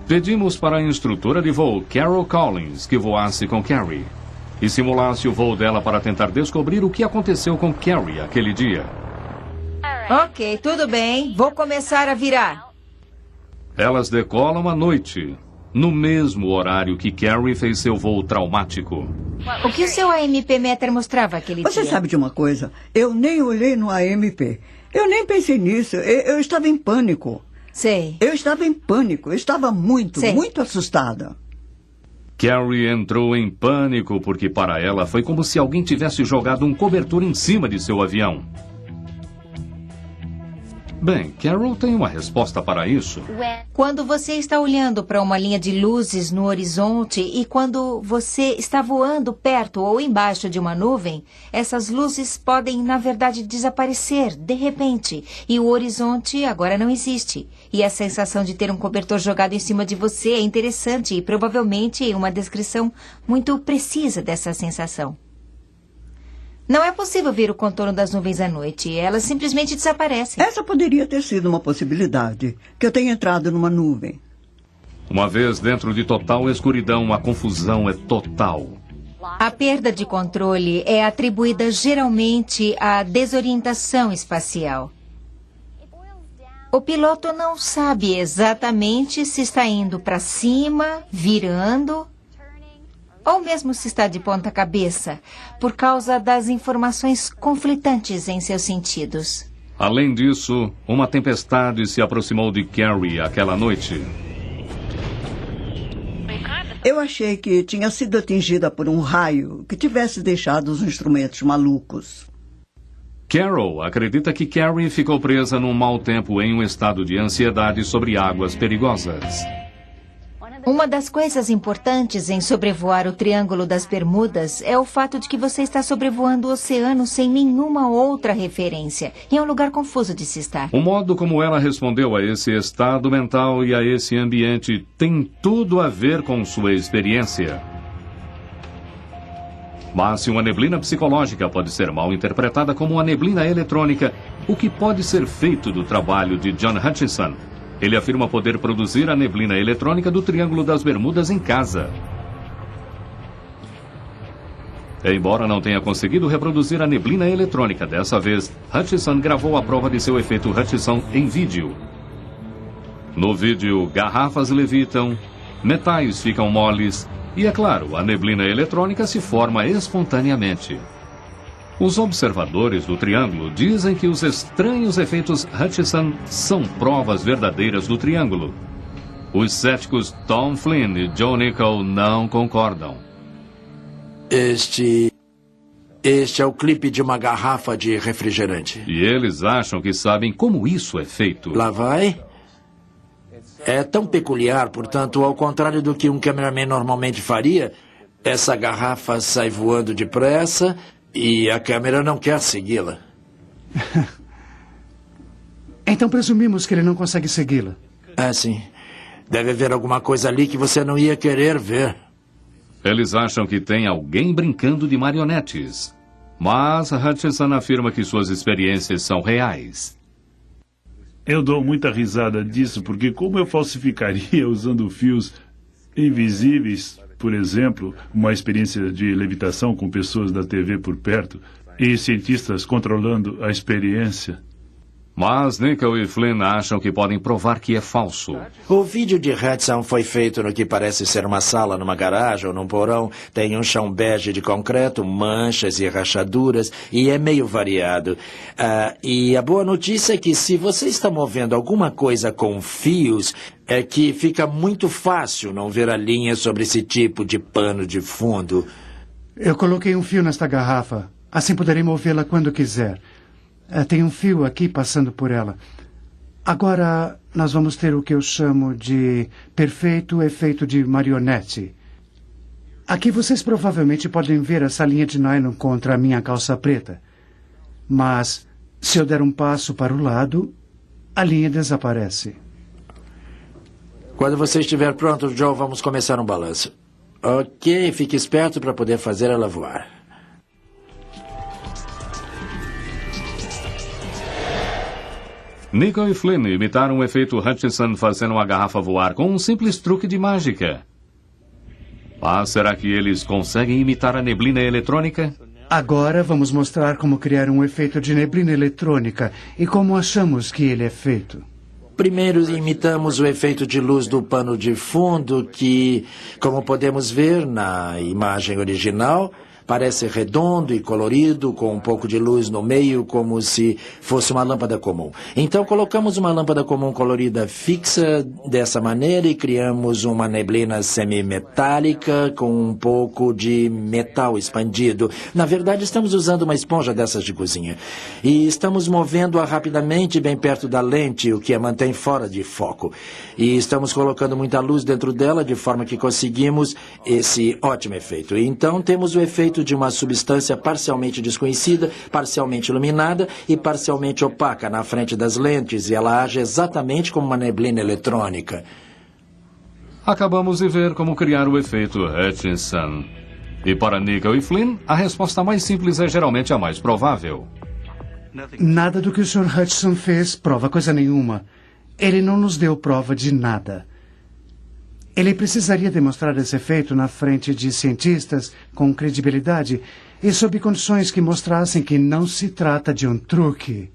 Pedimos para a instrutora de voo, Carol Collins, que voasse com Carrie e simulasse o voo dela para tentar descobrir o que aconteceu com Carrie aquele dia. Ok, tudo bem. Vou começar a virar. Elas decolam à noite, no mesmo horário que Carrie fez seu voo traumático. O que o seu AMP Meter mostrava aquele dia? Você sabe de uma coisa? Eu nem olhei no AMP. Eu nem pensei nisso. Eu estava em pânico. Sei. Eu estava em pânico. Eu estava muito assustada. Carrie entrou em pânico porque para ela foi como se alguém tivesse jogado um cobertor em cima de seu avião. Bem, Carol tem uma resposta para isso. Quando você está olhando para uma linha de luzes no horizonte e quando você está voando perto ou embaixo de uma nuvem, essas luzes podem, na verdade, desaparecer de repente. E o horizonte agora não existe. E a sensação de ter um cobertor jogado em cima de você é interessante e provavelmente uma descrição muito precisa dessa sensação. Não é possível ver o contorno das nuvens à noite. Elas simplesmente desaparecem. Essa poderia ter sido uma possibilidade. Que eu tenha entrado numa nuvem. Uma vez dentro de total escuridão, a confusão é total. A perda de controle é atribuída geralmente à desorientação espacial. O piloto não sabe exatamente se está indo para cima, virando, ou mesmo se está de ponta cabeça, por causa das informações conflitantes em seus sentidos. Além disso, uma tempestade se aproximou de Carrie aquela noite. Eu achei que tinha sido atingida por um raio que tivesse deixado os instrumentos malucos. Carol acredita que Carrie ficou presa num mau tempo em um estado de ansiedade sobre águas perigosas. Uma das coisas importantes em sobrevoar o Triângulo das Bermudas é o fato de que você está sobrevoando o oceano sem nenhuma outra referência. E é um lugar confuso de se estar. O modo como ela respondeu a esse estado mental e a esse ambiente tem tudo a ver com sua experiência. Mas se uma neblina psicológica pode ser mal interpretada como uma neblina eletrônica, o que pode ser feito do trabalho de John Hutchison? Ele afirma poder produzir a neblina eletrônica do Triângulo das Bermudas em casa. Embora não tenha conseguido reproduzir a neblina eletrônica dessa vez, Hutchison gravou a prova de seu efeito Hutchison em vídeo. No vídeo, garrafas levitam, metais ficam moles e, é claro, a neblina eletrônica se forma espontaneamente. Os observadores do Triângulo dizem que os estranhos efeitos Hutchison são provas verdadeiras do Triângulo. Os céticos Tom Flynn e Joe Nickell não concordam. Este é o clipe de uma garrafa de refrigerante. E eles acham que sabem como isso é feito. Lá vai. É tão peculiar, portanto, ao contrário do que um cameraman normalmente faria, essa garrafa sai voando depressa e a câmera não quer segui-la. Então presumimos que ele não consegue segui-la. Ah, sim. Deve haver alguma coisa ali que você não ia querer ver. Eles acham que tem alguém brincando de marionetes. Mas Hutchison afirma que suas experiências são reais. Eu dou muita risada disso, porque como eu falsificaria usando fios invisíveis, por exemplo, uma experiência de levitação com pessoas da TV por perto e cientistas controlando a experiência? Mas Nickell e Flynn acham que podem provar que é falso. O vídeo de Hudson foi feito no que parece ser uma sala numa garagem ou num porão. Tem um chão bege de concreto, manchas e rachaduras, e é meio variado. E a boa notícia é que se você está movendo alguma coisa com fios, é que fica muito fácil não ver a linha sobre esse tipo de pano de fundo. Eu coloquei um fio nesta garrafa. Assim poderei movê-la quando quiser. Tem um fio aqui passando por ela. Agora, nós vamos ter o que eu chamo de perfeito efeito de marionete. Aqui vocês provavelmente podem ver essa linha de nylon contra a minha calça preta. Mas, se eu der um passo para o lado, a linha desaparece. Quando você estiver pronto, Joe, vamos começar um balanço. Ok, fique esperto para poder fazer ela voar. Nicholl e Flynn imitaram o efeito Hutchinson fazendo uma garrafa voar com um simples truque de mágica. Mas será que eles conseguem imitar a neblina eletrônica? Agora vamos mostrar como criar um efeito de neblina eletrônica e como achamos que ele é feito. Primeiro imitamos o efeito de luz do pano de fundo que, como podemos ver na imagem original, parece redondo e colorido, com um pouco de luz no meio, como se fosse uma lâmpada comum. Então colocamos uma lâmpada comum colorida fixa dessa maneira e criamos uma neblina semimetálica com um pouco de metal expandido. Na verdade, estamos usando uma esponja dessas de cozinha. E estamos movendo-a rapidamente bem perto da lente, o que a mantém fora de foco. E estamos colocando muita luz dentro dela, de forma que conseguimos esse ótimo efeito. E então temos o efeito de uma substância parcialmente desconhecida, parcialmente iluminada e parcialmente opaca na frente das lentes, e ela age exatamente como uma neblina eletrônica. Acabamos de ver como criar o efeito Hutchinson. E para Nicholl e Flynn, a resposta mais simples é geralmente a mais provável. Nada do que o Sr. Hutchinson fez prova coisa nenhuma. Ele não nos deu prova de nada. Ele precisaria demonstrar esse efeito na frente de cientistas com credibilidade e sob condições que mostrassem que não se trata de um truque.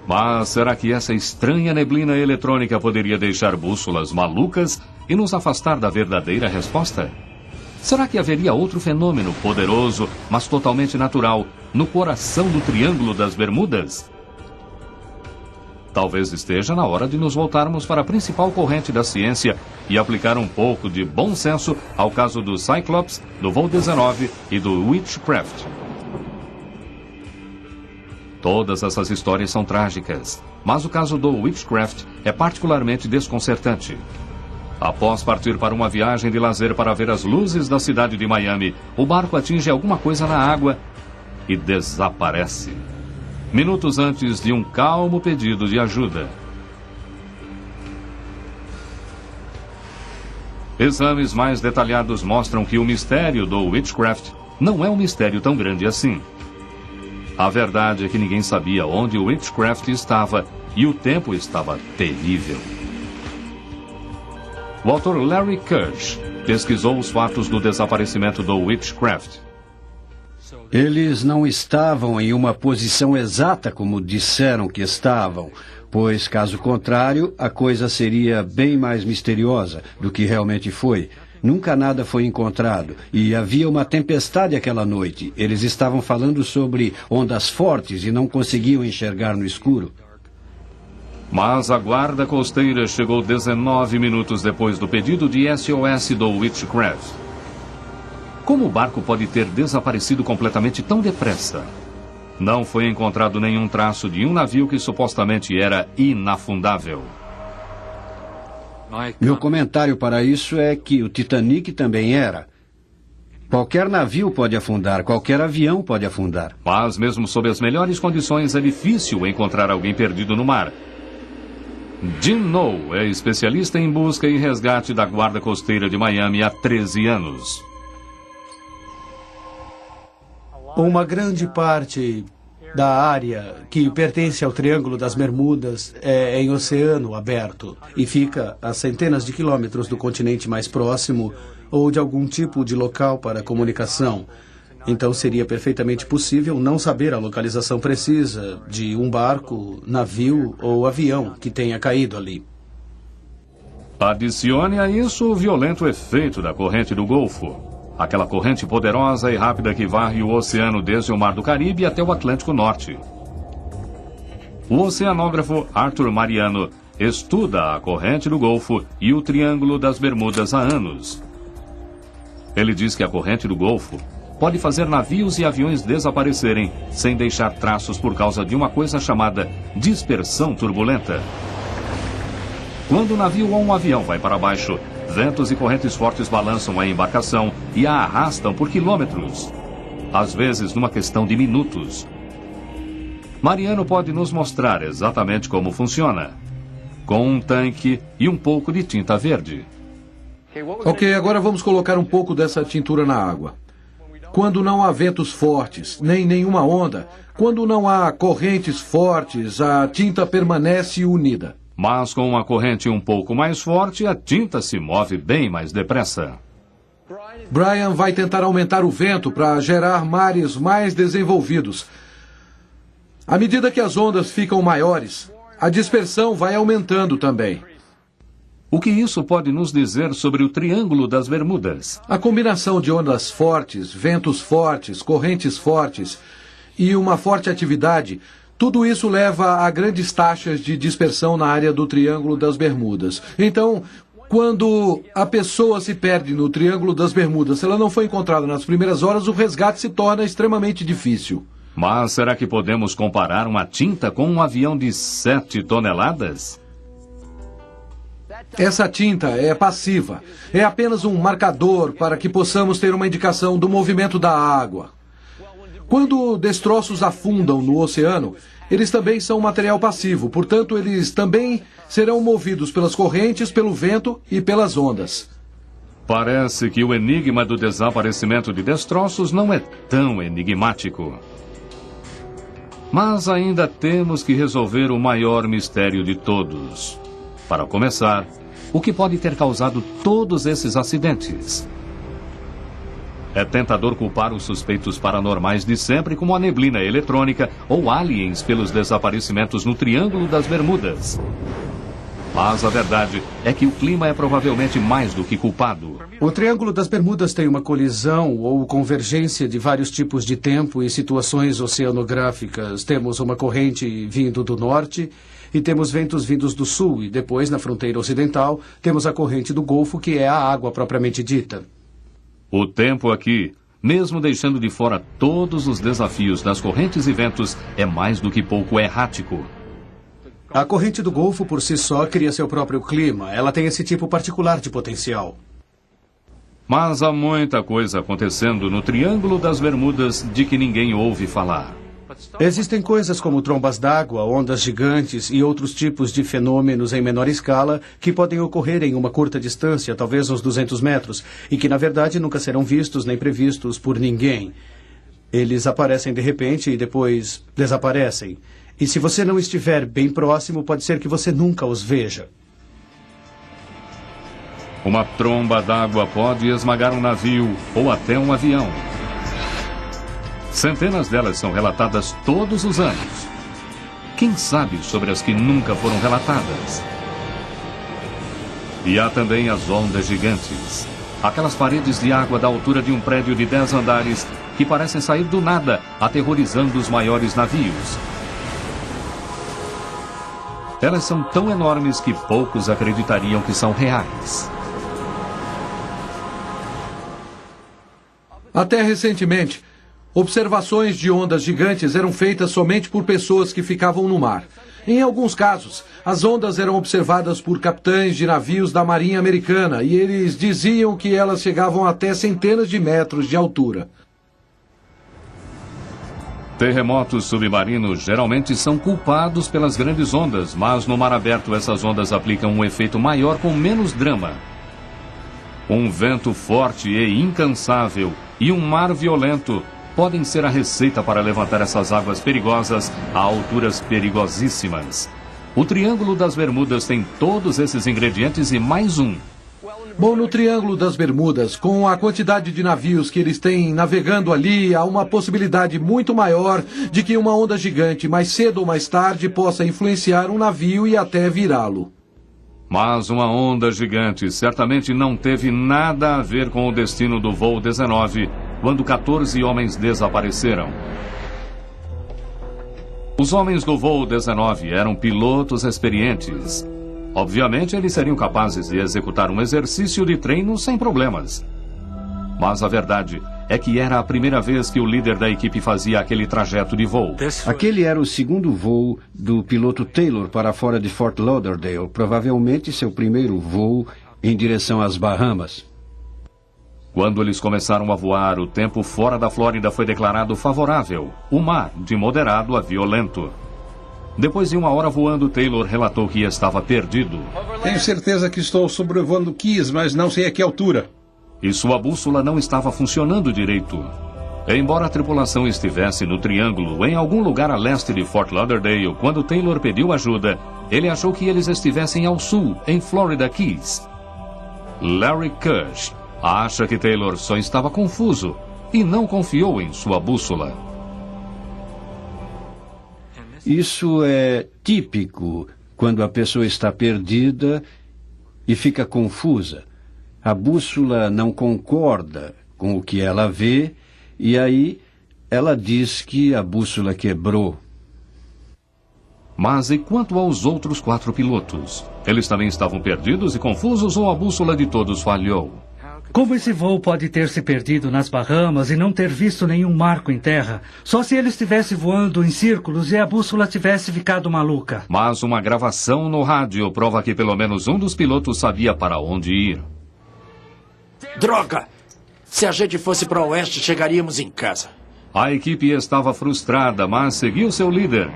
Mas será que essa estranha neblina eletrônica poderia deixar bússolas malucas e nos afastar da verdadeira resposta? Será que haveria outro fenômeno poderoso, mas totalmente natural, no coração do Triângulo das Bermudas? Talvez esteja na hora de nos voltarmos para a principal corrente da ciência e aplicar um pouco de bom senso ao caso do Cyclops, do voo 19 e do Witchcraft. Todas essas histórias são trágicas, mas o caso do Witchcraft é particularmente desconcertante. Após partir para uma viagem de lazer para ver as luzes da cidade de Miami, o barco atinge alguma coisa na água e desaparece. Minutos antes de um calmo pedido de ajuda. Exames mais detalhados mostram que o mistério do Witchcraft não é um mistério tão grande assim. A verdade é que ninguém sabia onde o Witchcraft estava e o tempo estava terrível. O autor Larry Kirsch pesquisou os fatos do desaparecimento do Witchcraft. Eles não estavam em uma posição exata como disseram que estavam, pois, caso contrário, a coisa seria bem mais misteriosa do que realmente foi. Nunca nada foi encontrado e havia uma tempestade aquela noite. Eles estavam falando sobre ondas fortes e não conseguiam enxergar no escuro. Mas a guarda costeira chegou 19 minutos depois do pedido de SOS do Witchcraft. Como o barco pode ter desaparecido completamente tão depressa? Não foi encontrado nenhum traço de um navio que supostamente era inafundável. Meu comentário para isso é que o Titanic também era. Qualquer navio pode afundar, qualquer avião pode afundar. Mas mesmo sob as melhores condições é difícil encontrar alguém perdido no mar. Jim Noe é especialista em busca e resgate da guarda costeira de Miami há 13 anos. Uma grande parte da área que pertence ao Triângulo das Bermudas é em oceano aberto e fica a centenas de quilômetros do continente mais próximo ou de algum tipo de local para comunicação. Então seria perfeitamente possível não saber a localização precisa de um barco, navio ou avião que tenha caído ali. Adicione a isso o violento efeito da corrente do Golfo. Aquela corrente poderosa e rápida que varre o oceano desde o Mar do Caribe até o Atlântico Norte. O oceanógrafo Arthur Mariano estuda a corrente do Golfo e o Triângulo das Bermudas há anos. Ele diz que a corrente do Golfo pode fazer navios e aviões desaparecerem sem deixar traços por causa de uma coisa chamada dispersão turbulenta. Quando um navio ou um avião vai para baixo, ventos e correntes fortes balançam a embarcação e a arrastam por quilômetros, às vezes numa questão de minutos. Mariano pode nos mostrar exatamente como funciona, com um tanque e um pouco de tinta verde. Ok, agora vamos colocar um pouco dessa tintura na água. Quando não há ventos fortes, nem nenhuma onda, Quando não há correntes fortes, a tinta permanece unida. Mas com uma corrente um pouco mais forte, a tinta se move bem mais depressa. Brian vai tentar aumentar o vento para gerar mares mais desenvolvidos. À medida que as ondas ficam maiores, a dispersão vai aumentando também. O que isso pode nos dizer sobre o Triângulo das Bermudas? A combinação de ondas fortes, ventos fortes, correntes fortes e uma forte atividade, tudo isso leva a grandes taxas de dispersão na área do Triângulo das Bermudas. Então, quando a pessoa se perde no Triângulo das Bermudas, se ela não foi encontrada nas primeiras horas, o resgate se torna extremamente difícil. Mas será que podemos comparar uma tinta com um avião de 7 toneladas? Essa tinta é passiva. É apenas um marcador para que possamos ter uma indicação do movimento da água. Quando destroços afundam no oceano, eles também são material passivo. Portanto, eles também serão movidos pelas correntes, pelo vento e pelas ondas. Parece que o enigma do desaparecimento de destroços não é tão enigmático. Mas ainda temos que resolver o maior mistério de todos. Para começar, o que pode ter causado todos esses acidentes? É tentador culpar os suspeitos paranormais de sempre, como a neblina eletrônica ou aliens, pelos desaparecimentos no Triângulo das Bermudas. Mas a verdade é que o clima é provavelmente mais do que culpado. O Triângulo das Bermudas tem uma colisão ou convergência de vários tipos de tempo e situações oceanográficas. Temos uma corrente vindo do norte e temos ventos vindos do sul. E depois, na fronteira ocidental, temos a corrente do Golfo, que é a água propriamente dita. O tempo aqui, mesmo deixando de fora todos os desafios das correntes e ventos, é mais do que pouco errático. A corrente do Golfo, por si só, cria seu próprio clima. Ela tem esse tipo particular de potencial. Mas há muita coisa acontecendo no Triângulo das Bermudas de que ninguém ouve falar. Existem coisas como trombas d'água, ondas gigantes e outros tipos de fenômenos em menor escala que podem ocorrer em uma curta distância, talvez uns 200 metros, e que, na verdade, nunca serão vistos nem previstos por ninguém. Eles aparecem de repente e depois desaparecem. E se você não estiver bem próximo, pode ser que você nunca os veja. Uma tromba d'água pode esmagar um navio ou até um avião. Centenas delas são relatadas todos os anos. Quem sabe sobre as que nunca foram relatadas? E há também as ondas gigantes. Aquelas paredes de água da altura de um prédio de 10 andares que parecem sair do nada, aterrorizando os maiores navios. Elas são tão enormes que poucos acreditariam que são reais. Até recentemente, observações de ondas gigantes eram feitas somente por pessoas que ficavam no mar. Em alguns casos, as ondas eram observadas por capitães de navios da Marinha Americana e eles diziam que elas chegavam até centenas de metros de altura. Terremotos submarinos geralmente são culpados pelas grandes ondas, mas no mar aberto essas ondas aplicam um efeito maior com menos drama. Um vento forte e incansável e um mar violento podem ser a receita para levantar essas águas perigosas a alturas perigosíssimas. O Triângulo das Bermudas tem todos esses ingredientes e mais um. Bom, no Triângulo das Bermudas, com a quantidade de navios que eles têm navegando ali, há uma possibilidade muito maior de que uma onda gigante, mais cedo ou mais tarde, possa influenciar um navio e até virá-lo. Mas uma onda gigante certamente não teve nada a ver com o destino do voo 19, quando 14 homens desapareceram. Os homens do voo 19 eram pilotos experientes. Obviamente, eles seriam capazes de executar um exercício de treino sem problemas. Mas a verdade é que era a primeira vez que o líder da equipe fazia aquele trajeto de voo. Aquele era o segundo voo do piloto Taylor para fora de Fort Lauderdale, provavelmente seu primeiro voo em direção às Bahamas. Quando eles começaram a voar, o tempo fora da Flórida foi declarado favorável. O mar, de moderado a violento. Depois de 1 hora voando, Taylor relatou que estava perdido. Tenho certeza que estou sobrevoando Keys, mas não sei a que altura. E sua bússola não estava funcionando direito. Embora a tripulação estivesse no Triângulo, em algum lugar a leste de Fort Lauderdale, quando Taylor pediu ajuda, ele achou que eles estivessem ao sul, em Florida Keys. Larry Kush acha que Taylor só estava confuso e não confiou em sua bússola. Isso é típico quando a pessoa está perdida e fica confusa. A bússola não concorda com o que ela vê e aí ela diz que a bússola quebrou. Mas e quanto aos outros 4 pilotos? Eles também estavam perdidos e confusos ou a bússola de todos falhou? Como esse voo pode ter se perdido nas Bahamas e não ter visto nenhum marco em terra? Só se ele estivesse voando em círculos e a bússola tivesse ficado maluca. Mas uma gravação no rádio prova que pelo menos um dos pilotos sabia para onde ir. Droga! Se a gente fosse para o oeste, chegaríamos em casa. A equipe estava frustrada, mas seguiu seu líder.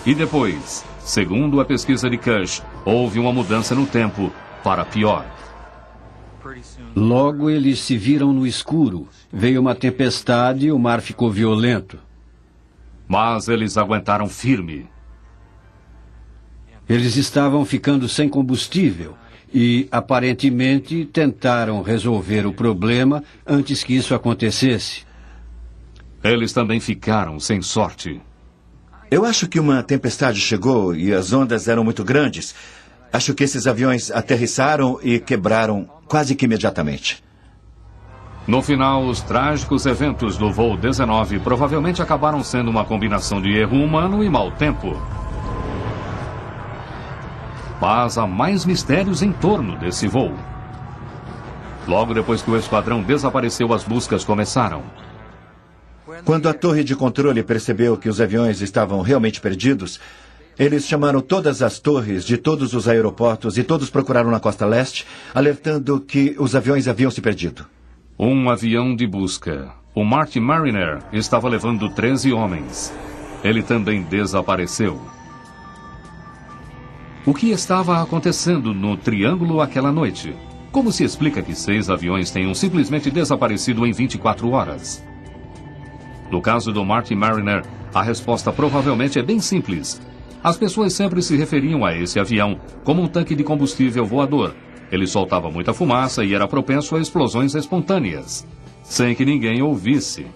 E depois, segundo a pesquisa de Kush, houve uma mudança no tempo para pior. Logo eles se viram no escuro. Veio uma tempestade e o mar ficou violento. Mas eles aguentaram firme. Eles estavam ficando sem combustível e, aparentemente, tentaram resolver o problema antes que isso acontecesse. Eles também ficaram sem sorte. Eu acho que uma tempestade chegou e as ondas eram muito grandes. Acho que esses aviões aterrissaram e quebraram quase que imediatamente. No final, os trágicos eventos do voo 19 provavelmente acabaram sendo uma combinação de erro humano e mau tempo. Mas há mais mistérios em torno desse voo. Logo depois que o esquadrão desapareceu, as buscas começaram. Quando a torre de controle percebeu que os aviões estavam realmente perdidos, eles chamaram todas as torres de todos os aeroportos e todos procuraram na costa leste, alertando que os aviões haviam se perdido. Um avião de busca. O Martin Mariner estava levando 13 homens. Ele também desapareceu. O que estava acontecendo no Triângulo aquela noite? Como se explica que 6 aviões tenham simplesmente desaparecido em 24 horas? No caso do Martin Mariner, a resposta provavelmente é bem simples. As pessoas sempre se referiam a esse avião como um tanque de combustível voador. Ele soltava muita fumaça e era propenso a explosões espontâneas, sem que ninguém ouvisse.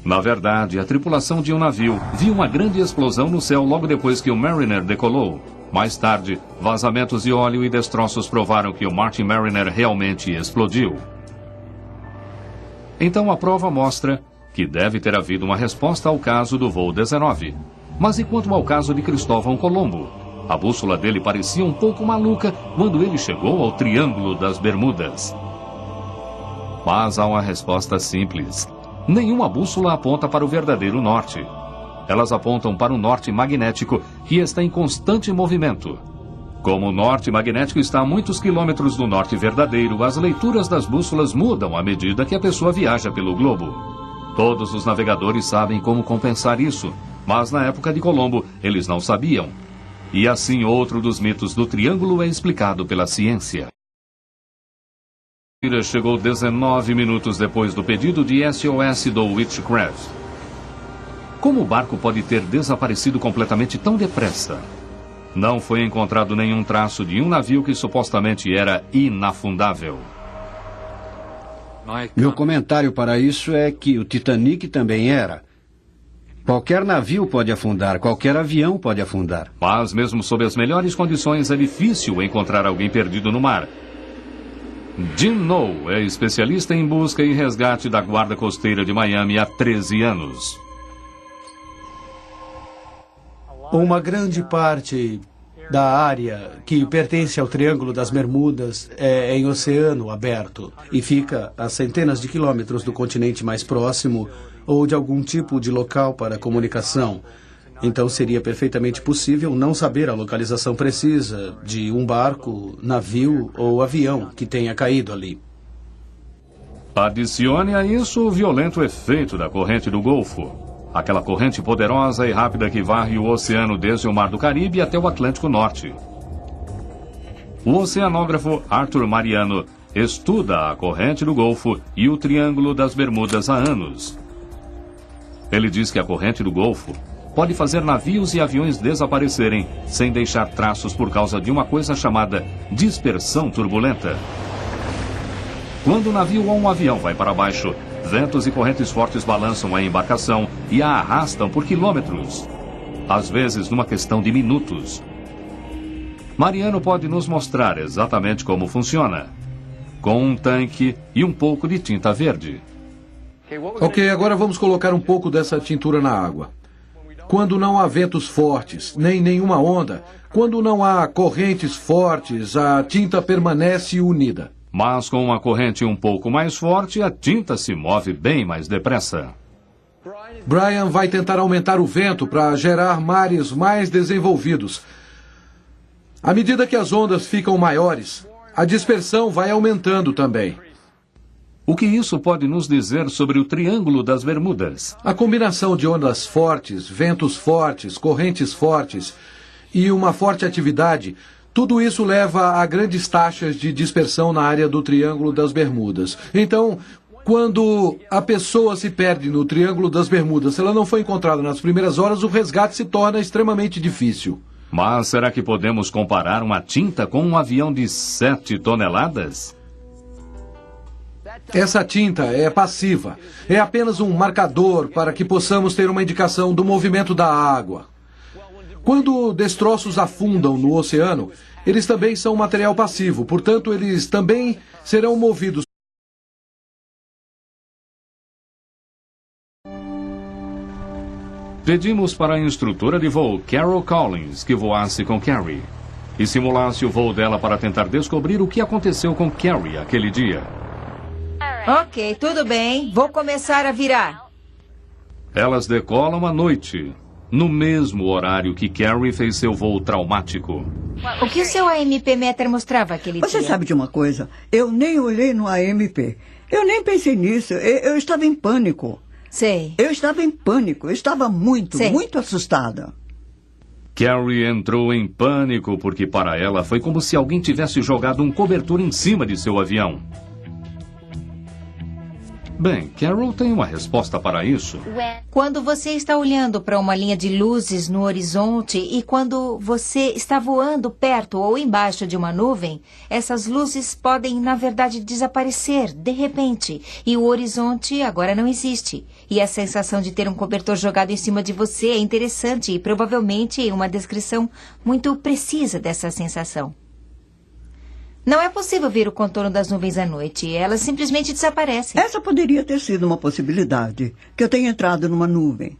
Na verdade, a tripulação de um navio viu uma grande explosão no céu logo depois que o Mariner decolou. Mais tarde, vazamentos de óleo e destroços provaram que o Martin Mariner realmente explodiu. Então a prova mostra que deve ter havido uma resposta ao caso do voo 19. Mas e quanto ao caso de Cristóvão Colombo? A bússola dele parecia um pouco maluca quando ele chegou ao Triângulo das Bermudas. Mas há uma resposta simples. Nenhuma bússola aponta para o verdadeiro norte. Elas apontam para um norte magnético que está em constante movimento. Como o norte magnético está a muitos quilômetros do norte verdadeiro, as leituras das bússolas mudam à medida que a pessoa viaja pelo globo. Todos os navegadores sabem como compensar isso, mas na época de Colombo eles não sabiam. E assim outro dos mitos do Triângulo é explicado pela ciência. Chegou 19 minutos depois do pedido de SOS do Witchcraft. Como o barco pode ter desaparecido completamente tão depressa? Não foi encontrado nenhum traço de um navio que supostamente era inafundável. Meu comentário para isso é que o Titanic também era. Qualquer navio pode afundar, qualquer avião pode afundar. Mas mesmo sob as melhores condições é difícil encontrar alguém perdido no mar. Jim Noe é especialista em busca e resgate da Guarda Costeira de Miami há 13 anos. Uma grande parte da área que pertence ao Triângulo das Bermudas é em oceano aberto e fica a centenas de quilômetros do continente mais próximo ou de algum tipo de local para comunicação. Então seria perfeitamente possível não saber a localização precisa de um barco, navio ou avião que tenha caído ali. Adicione a isso o violento efeito da corrente do Golfo. Aquela corrente poderosa e rápida que varre o oceano desde o Mar do Caribe até o Atlântico Norte. O oceanógrafo Arthur Mariano estuda a corrente do Golfo e o Triângulo das Bermudas há anos. Ele diz que a corrente do Golfo pode fazer navios e aviões desaparecerem sem deixar traços por causa de uma coisa chamada dispersão turbulenta. Quando o navio ou um avião vai para baixo, ventos e correntes fortes balançam a embarcação e a arrastam por quilômetros, às vezes numa questão de minutos. Mariano pode nos mostrar exatamente como funciona, com um tanque e um pouco de tinta verde. Ok, agora vamos colocar um pouco dessa tintura na água. Quando não há ventos fortes, nem nenhuma onda, quando não há correntes fortes, a tinta permanece unida. Mas com uma corrente um pouco mais forte, a tinta se move bem mais depressa. Brian vai tentar aumentar o vento para gerar mares mais desenvolvidos. À medida que as ondas ficam maiores, a dispersão vai aumentando também. O que isso pode nos dizer sobre o Triângulo das Bermudas? A combinação de ondas fortes, ventos fortes, correntes fortes e uma forte atividade, tudo isso leva a grandes taxas de dispersão na área do Triângulo das Bermudas. Então, quando a pessoa se perde no Triângulo das Bermudas, se ela não foi encontrada nas primeiras horas, o resgate se torna extremamente difícil. Mas será que podemos comparar uma tinta com um avião de 7 toneladas? Essa tinta é passiva. É apenas um marcador para que possamos ter uma indicação do movimento da água. Quando destroços afundam no oceano, eles também são material passivo, portanto, eles também serão movidos. Pedimos para a instrutora de voo, Carol Collins, que voasse com Carrie e simulasse o voo dela para tentar descobrir o que aconteceu com Carrie aquele dia. Ok, tudo bem. Vou começar a virar. Elas decolam à noite, no mesmo horário que Carrie fez seu voo traumático. O que o seu AMP Meter mostrava aquele dia? Você sabe de uma coisa? Eu nem olhei no AMP. Eu nem pensei nisso. Eu estava em pânico. Sei. Eu estava em pânico. Eu estava muito assustada. Carrie entrou em pânico porque para ela foi como se alguém tivesse jogado um cobertor em cima de seu avião. Bem, Carol tem uma resposta para isso. Quando você está olhando para uma linha de luzes no horizonte e quando você está voando perto ou embaixo de uma nuvem, essas luzes podem, na verdade, desaparecer de repente. E o horizonte agora não existe. E a sensação de ter um cobertor jogado em cima de você é interessante e provavelmente uma descrição muito precisa dessa sensação. Não é possível ver o contorno das nuvens à noite. Elas simplesmente desaparecem. Essa poderia ter sido uma possibilidade. Que eu tenha entrado numa nuvem.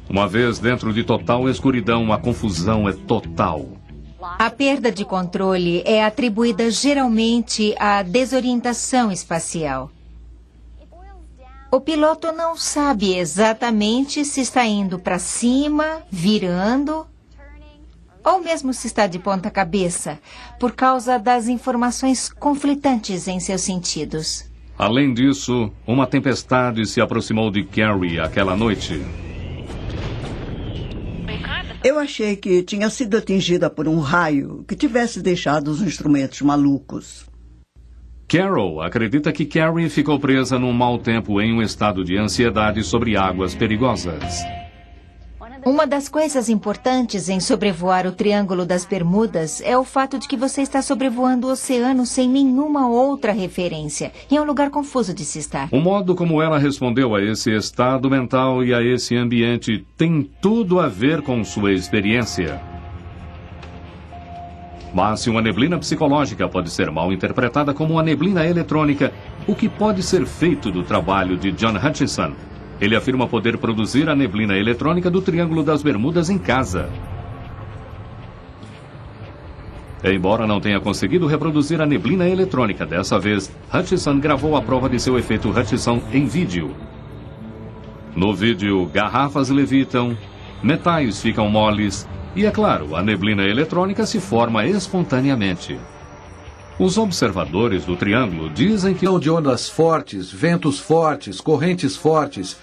Uma vez dentro de total escuridão, a confusão é total. A perda de controle é atribuída geralmente à desorientação espacial. O piloto não sabe exatamente se está indo para cima, virando, ou mesmo se está de ponta cabeça, por causa das informações conflitantes em seus sentidos. Além disso, uma tempestade se aproximou de Carrie aquela noite. Eu achei que tinha sido atingida por um raio que tivesse deixado os instrumentos malucos. Carol acredita que Carrie ficou presa num mau tempo em um estado de ansiedade sobre águas perigosas. Uma das coisas importantes em sobrevoar o Triângulo das Bermudas é o fato de que você está sobrevoando o oceano sem nenhuma outra referência. E é um lugar confuso de se estar. O modo como ela respondeu a esse estado mental e a esse ambiente tem tudo a ver com sua experiência. Mas se uma neblina psicológica pode ser mal interpretada como uma neblina eletrônica, o que pode ser feito do trabalho de John Hutchison? Ele afirma poder produzir a neblina eletrônica do Triângulo das Bermudas em casa. Embora não tenha conseguido reproduzir a neblina eletrônica dessa vez, Hutchison gravou a prova de seu efeito Hutchison em vídeo. No vídeo, garrafas levitam, metais ficam moles e, é claro, a neblina eletrônica se forma espontaneamente. Os observadores do Triângulo dizem que... de ondas fortes, ventos fortes, correntes fortes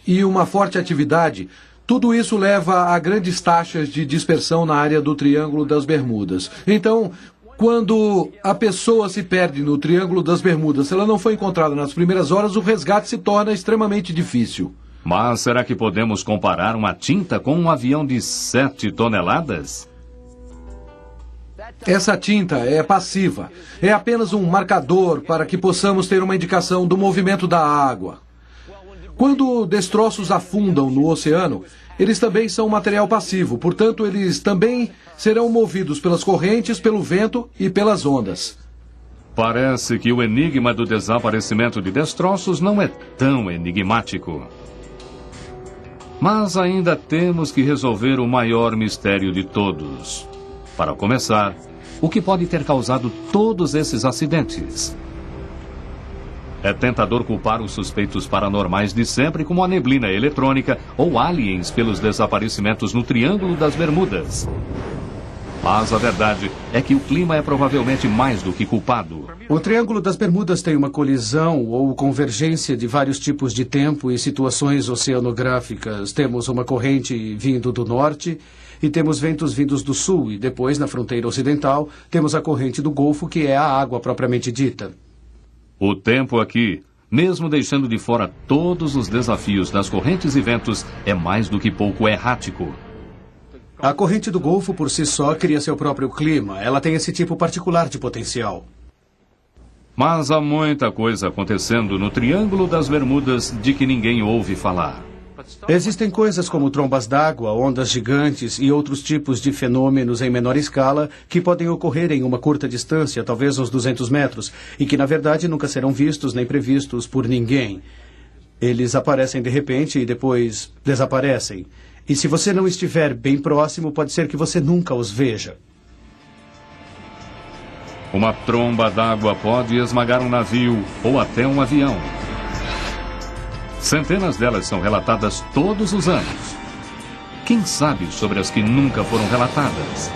e uma forte atividade, tudo isso leva a grandes taxas de dispersão na área do Triângulo das Bermudas. Então, quando a pessoa se perde no Triângulo das Bermudas, se ela não foi encontrada nas primeiras horas, o resgate se torna extremamente difícil. Mas será que podemos comparar uma tinta com um avião de 7 toneladas? Essa tinta é passiva. É apenas um marcador para que possamos ter uma indicação do movimento da água. Quando destroços afundam no oceano, eles também são material passivo. Portanto, eles também serão movidos pelas correntes, pelo vento e pelas ondas. Parece que o enigma do desaparecimento de destroços não é tão enigmático. Mas ainda temos que resolver o maior mistério de todos. Para começar, o que pode ter causado todos esses acidentes? É tentador culpar os suspeitos paranormais de sempre, como a neblina eletrônica ou aliens, pelos desaparecimentos no Triângulo das Bermudas. Mas a verdade é que o clima é provavelmente mais do que culpado. O Triângulo das Bermudas tem uma colisão ou convergência de vários tipos de tempo e situações oceanográficas. Temos uma corrente vindo do norte e temos ventos vindos do sul. E depois, na fronteira ocidental, temos a corrente do Golfo, que é a água propriamente dita. O tempo aqui, mesmo deixando de fora todos os desafios das correntes e ventos, é mais do que pouco errático. A corrente do Golfo, por si só, cria seu próprio clima. Ela tem esse tipo particular de potencial. Mas há muita coisa acontecendo no Triângulo das Bermudas de que ninguém ouve falar. Existem coisas como trombas d'água, ondas gigantes e outros tipos de fenômenos em menor escala que podem ocorrer em uma curta distância, talvez uns 200 metros, e que, na verdade, nunca serão vistos nem previstos por ninguém. Eles aparecem de repente e depois desaparecem. E se você não estiver bem próximo, pode ser que você nunca os veja. Uma tromba d'água pode esmagar um navio ou até um avião. Centenas delas são relatadas todos os anos. Quem sabe sobre as que nunca foram relatadas?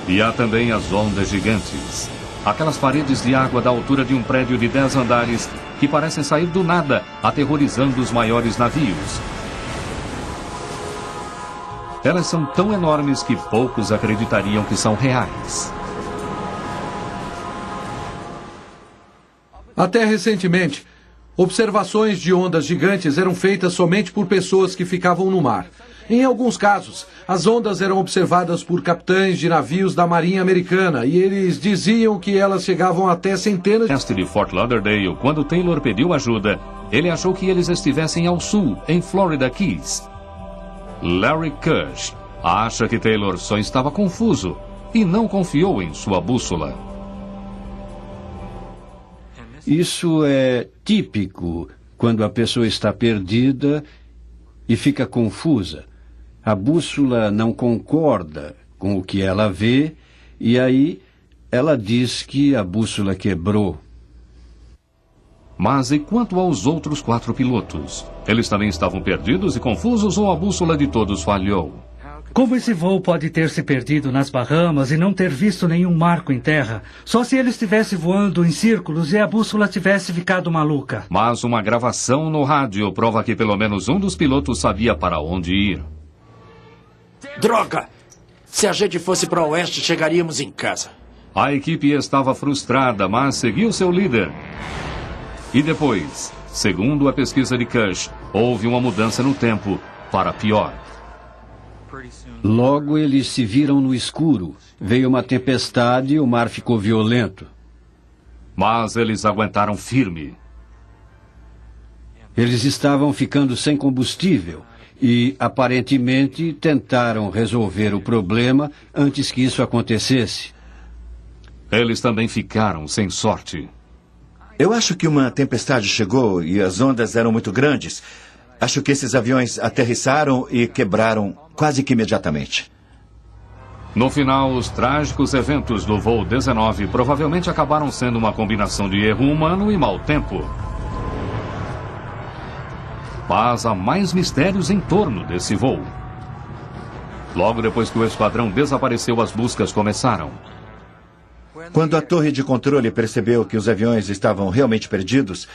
E há também as ondas gigantes. Aquelas paredes de água da altura de um prédio de 10 andares que parecem sair do nada, aterrorizando os maiores navios. Elas são tão enormes que poucos acreditariam que são reais. Até recentemente, observações de ondas gigantes eram feitas somente por pessoas que ficavam no mar. Em alguns casos, as ondas eram observadas por capitães de navios da Marinha Americana e eles diziam que elas chegavam até centenas... Este de Fort Lauderdale, quando Taylor pediu ajuda, ele achou que eles estivessem ao sul, em Florida Keys. Larry Kush acha que Taylor só estava confuso e não confiou em sua bússola. Isso é típico quando a pessoa está perdida e fica confusa. A bússola não concorda com o que ela vê e aí ela diz que a bússola quebrou. Mas e quanto aos outros 4 pilotos? Eles também estavam perdidos e confusos ou a bússola de todos falhou? Como esse voo pode ter se perdido nas Bahamas e não ter visto nenhum marco em terra? Só se ele estivesse voando em círculos e a bússola tivesse ficado maluca. Mas uma gravação no rádio prova que pelo menos um dos pilotos sabia para onde ir. Droga! Se a gente fosse para o oeste, chegaríamos em casa. A equipe estava frustrada, mas seguiu seu líder. E depois, segundo a pesquisa de Kush, houve uma mudança no tempo para pior. Logo eles se viram no escuro. Veio uma tempestade e o mar ficou violento. Mas eles aguentaram firme. Eles estavam ficando sem combustível e, aparentemente, tentaram resolver o problema antes que isso acontecesse. Eles também ficaram sem sorte. Eu acho que uma tempestade chegou e as ondas eram muito grandes. Acho que esses aviões aterrissaram e quebraram quase que imediatamente. No final, os trágicos eventos do voo 19 provavelmente acabaram sendo uma combinação de erro humano e mau tempo. Mas há mais mistérios em torno desse voo. Logo depois que o esquadrão desapareceu, as buscas começaram. Quando a torre de controle percebeu que os aviões estavam realmente perdidos,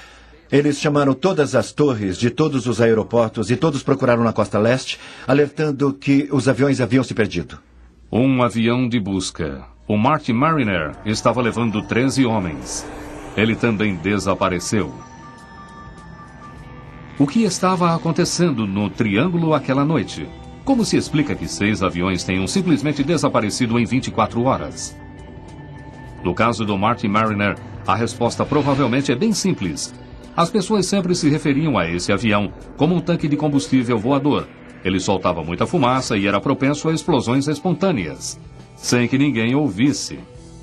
eles chamaram todas as torres de todos os aeroportos e todos procuraram na costa leste, alertando que os aviões haviam se perdido. Um avião de busca. O Martin Mariner estava levando 13 homens. Ele também desapareceu. O que estava acontecendo no Triângulo aquela noite? Como se explica que 6 aviões tenham simplesmente desaparecido em 24 horas? No caso do Martin Mariner, a resposta provavelmente é bem simples. As pessoas sempre se referiam a esse avião como um tanque de combustível voador. Ele soltava muita fumaça e era propenso a explosões espontâneas, sem que ninguém ouvisse.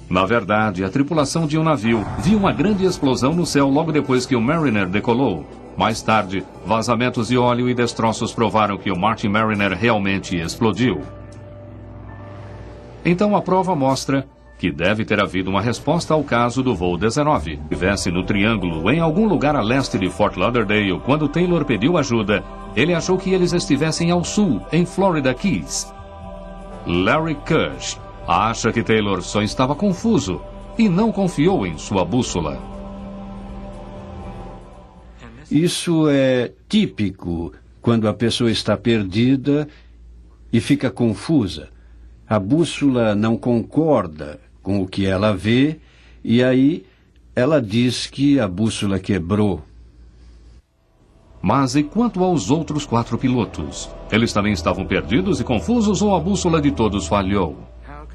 Na verdade, a tripulação de um navio viu uma grande explosão no céu logo depois que o Mariner decolou. Mais tarde, vazamentos de óleo e destroços provaram que o Martin Mariner realmente explodiu. Então a prova mostra que deve ter havido uma resposta ao caso do voo 19. Se estivesse no Triângulo, em algum lugar a leste de Fort Lauderdale, quando Taylor pediu ajuda, ele achou que eles estivessem ao sul, em Florida Keys. Larry Kush acha que Taylor só estava confuso e não confiou em sua bússola. Isso é típico quando a pessoa está perdida e fica confusa. A bússola não concorda com o que ela vê e aí ela diz que a bússola quebrou. Mas e quanto aos outros 4 pilotos? Eles também estavam perdidos e confusos ou a bússola de todos falhou?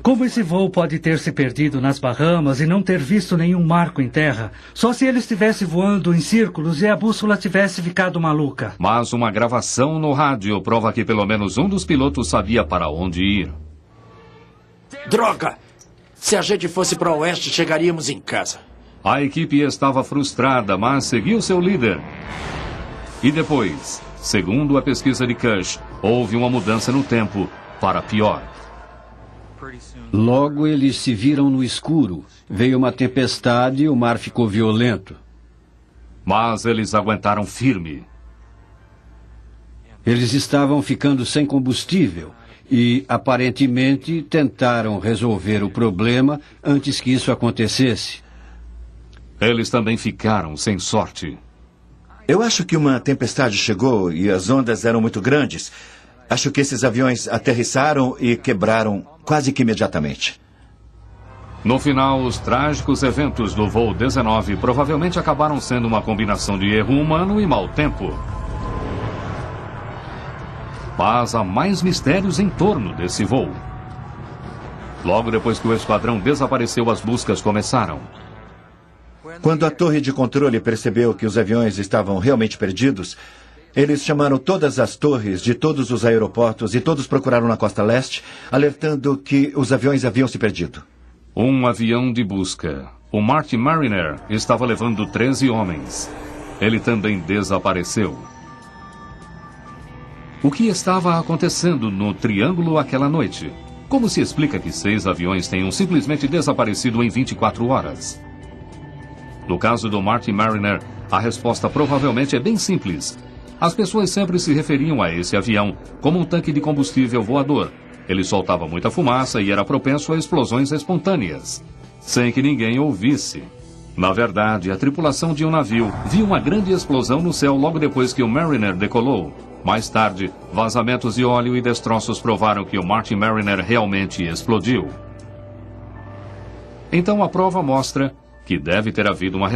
Como esse voo pode ter se perdido nas Bahamas e não ter visto nenhum marco em terra? Só se ele estivesse voando em círculos e a bússola tivesse ficado maluca. Mas uma gravação no rádio prova que pelo menos um dos pilotos sabia para onde ir. Droga! Se a gente fosse para o oeste, chegaríamos em casa. A equipe estava frustrada, mas seguiu seu líder. E depois, segundo a pesquisa de Kush, houve uma mudança no tempo para pior. Logo eles se viram no escuro. Veio uma tempestade e o mar ficou violento. Mas eles aguentaram firme. Eles estavam ficando sem combustível e, aparentemente, tentaram resolver o problema antes que isso acontecesse. Eles também ficaram sem sorte. Eu acho que uma tempestade chegou e as ondas eram muito grandes. Acho que esses aviões aterrissaram e quebraram quase que imediatamente. No final, os trágicos eventos do voo 19 provavelmente acabaram sendo uma combinação de erro humano e mau tempo. Mas há mais mistérios em torno desse voo. Logo depois que o esquadrão desapareceu, as buscas começaram. Quando a torre de controle percebeu que os aviões estavam realmente perdidos, eles chamaram todas as torres de todos os aeroportos e todos procuraram na costa leste, alertando que os aviões haviam se perdido. Um avião de busca. O Martin Mariner estava levando 13 homens. Ele também desapareceu. O que estava acontecendo no Triângulo aquela noite? Como se explica que 6 aviões tenham simplesmente desaparecido em 24 horas? No caso do Martin Mariner, a resposta provavelmente é bem simples. As pessoas sempre se referiam a esse avião como um tanque de combustível voador. Ele soltava muita fumaça e era propenso a explosões espontâneas, sem que ninguém ouvisse. Na verdade, a tripulação de um navio viu uma grande explosão no céu logo depois que o Mariner decolou. Mais tarde, vazamentos de óleo e destroços provaram que o Martin Mariner realmente explodiu. Então a prova mostra que deve ter havido uma